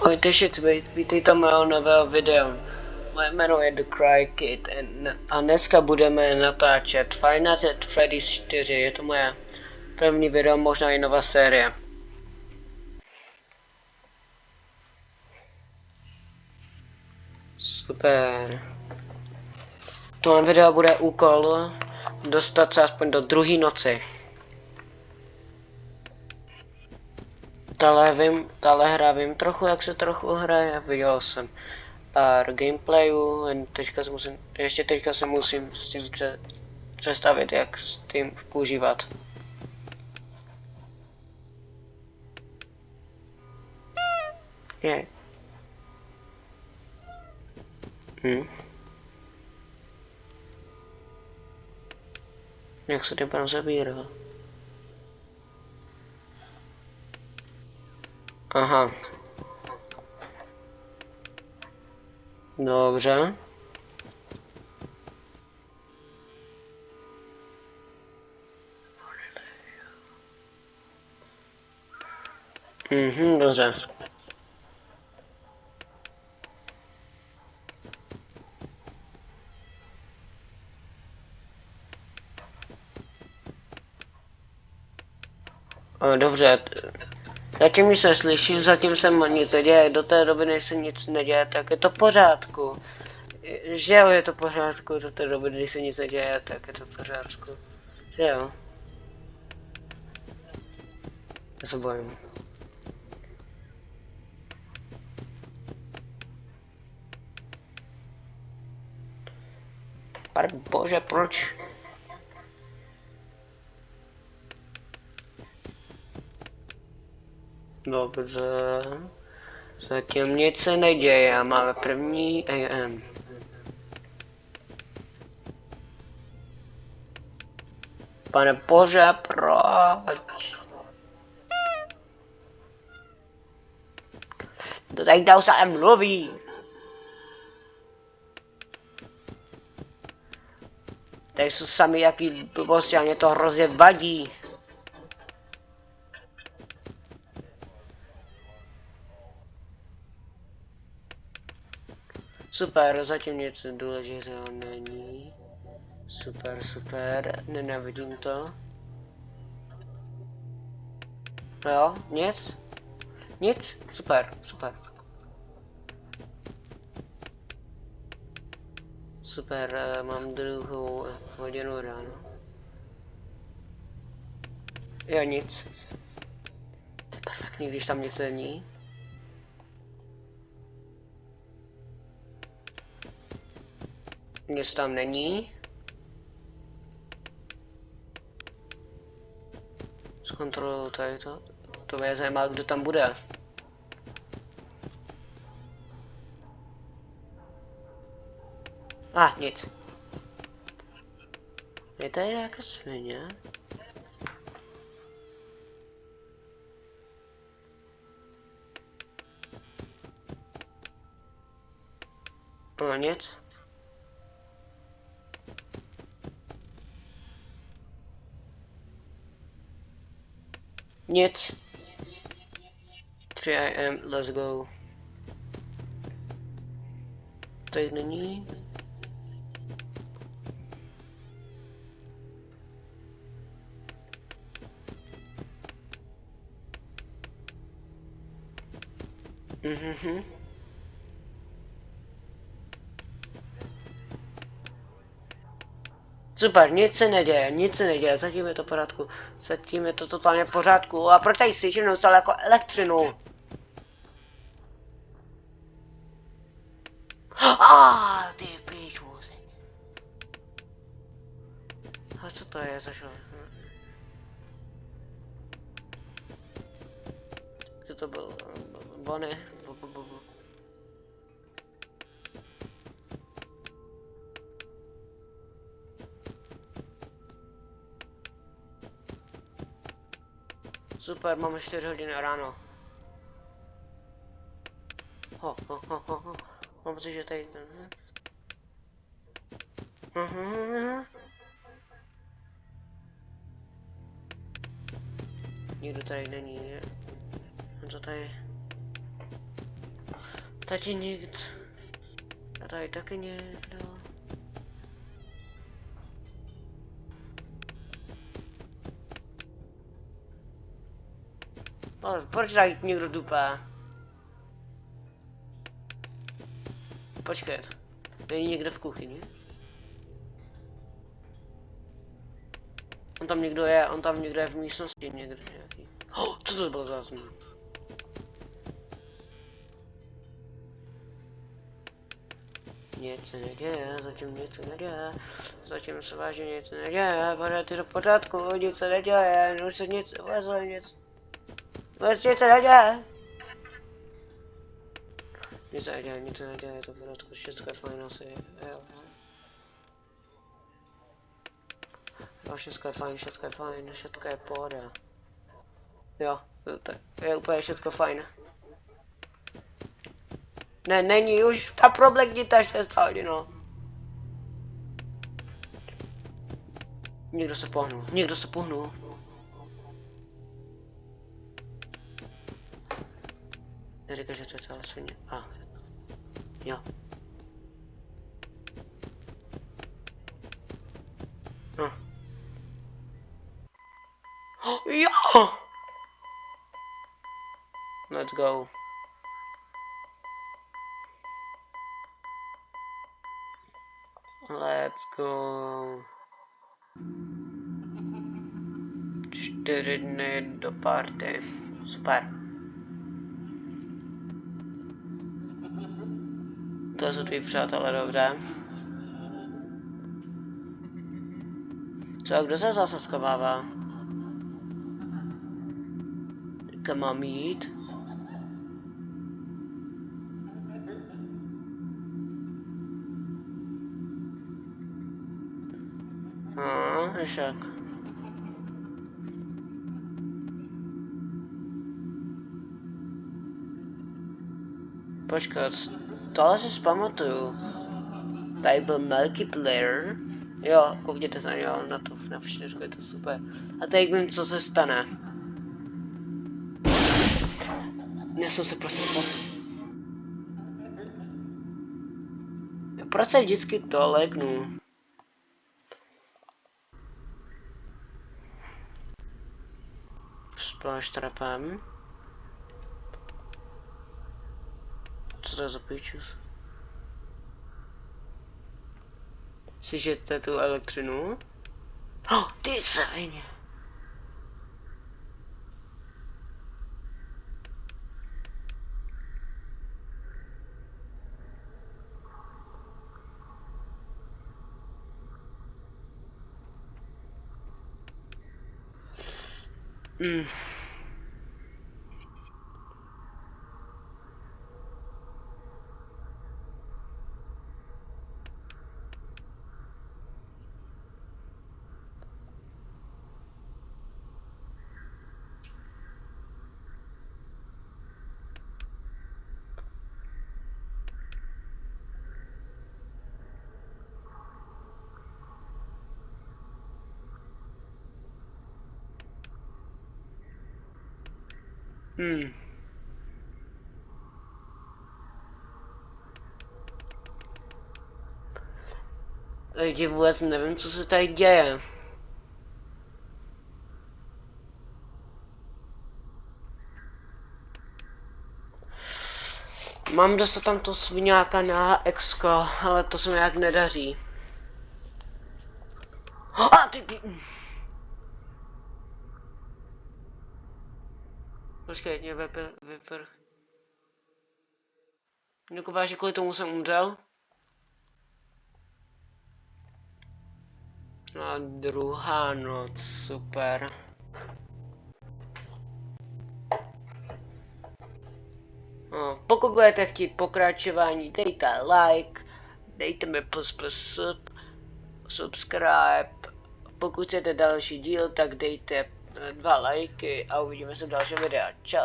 Ahojte vítejte mého nového videa. Moje jméno je The Cry Kid a dneska budeme natáčet Five Nights at Freddy's 4. Je to moje první video, možná i nová série. Super. Tohle video bude úkol dostat se aspoň do druhé noci. Tahle hra vím trochu, jak se trochu hraje, viděl jsem pár gameplayů, ještě teďka se musím s tím představit, jak s tím používat. Je. Jak se ten pan zabírá? Aha. Dobře. Dobře. Dobře. Zatím nic neslyším, zatím se nic neděje, do té doby, než se nic neděje, tak je to v pořádku. Že jo, je to v pořádku, do té doby, když se nic neděje, tak je to v pořádku. Že jo. Já se bojím. Bože, proč? Dobře. Zatím nic se neděje, máme první AM. Pane bože, proč? To tak dál se mluví. Tady jsou sami jaký blbosti a mě to hrozně vadí. Super, zatím nic důležitého není. Super, nenávidím to. Jo, nic? Nic? Super. Super, mám druhou hodinu ráno. Jo, nic. To je perfektní, když tam nic není. Nic tam není. Zkontroluji tady to. To mě zajímá, kdo tam bude. Nic. Je tady nějaká svině? Nic. Nic. 3 AM, let's go. Tady není. Super, nic se neděje, zatím je to v pořádku, zatím je to totálně v pořádku. A proč tady slyším neustále jako elektřinu? Ty píčůzy. A co to je za šo? Kdo to byl? Bonnie? Super, máme 4 hodiny ráno. Mám pocit, že tady... Nikdo tady není, ne? Co tady? Tady nikdo. A tady taky někdo. Proč tady někdo dupá? Počkej. Není někde v kuchyni? On tam někdo je v místnosti někde nějaký. Oh, co to bylo za změn? Nic se neděje, zatím nic se neděje. Zatím se vážně nic neděje, pořád je to v pořádku, nic se neděje, už se nic uvazuje, nic se neděje. Nic se neděje, je to v pořádku, všechno je fajn asi, jo. Jo, všechno je pohoda. Jo, to je úplně všechno fajn. Ne, není už ta probleknita 6 hodin, no. Někdo se pohnul. Neříkej, že to je celá svině. Jo. No. Jo! Let's go. Let's go. 4 dny do party. Super. To jsou tví přátelé, dobře. Co, kdo se zase schovává? Kam mám jít? Však. Počkat, tohle si zpamatuju. Tady byl multiplayer. Jo, koukněte se na něho, na všechno, je to super. A teď vím, co se stane. Já jsem se prostě proč se vždycky to legnu? Spláš trapem. Co to je za pičus? Slyšíte tu elektřinu? Oh, ty svině! Lidi, vůbec nevím, co se tady děje. Mám dostat tam to sviňáka na exko, ale to se mi nějak nedaří. Počkej, mě vyprch. Někoho, že kvůli tomu jsem umřel? A druhá noc, super. No, pokud budete chtít pokračování, dejte like, dejte mi subscribe. Pokud chcete další díl, tak dejte 2 lajky a uvidíme se v dalším videu. Čau.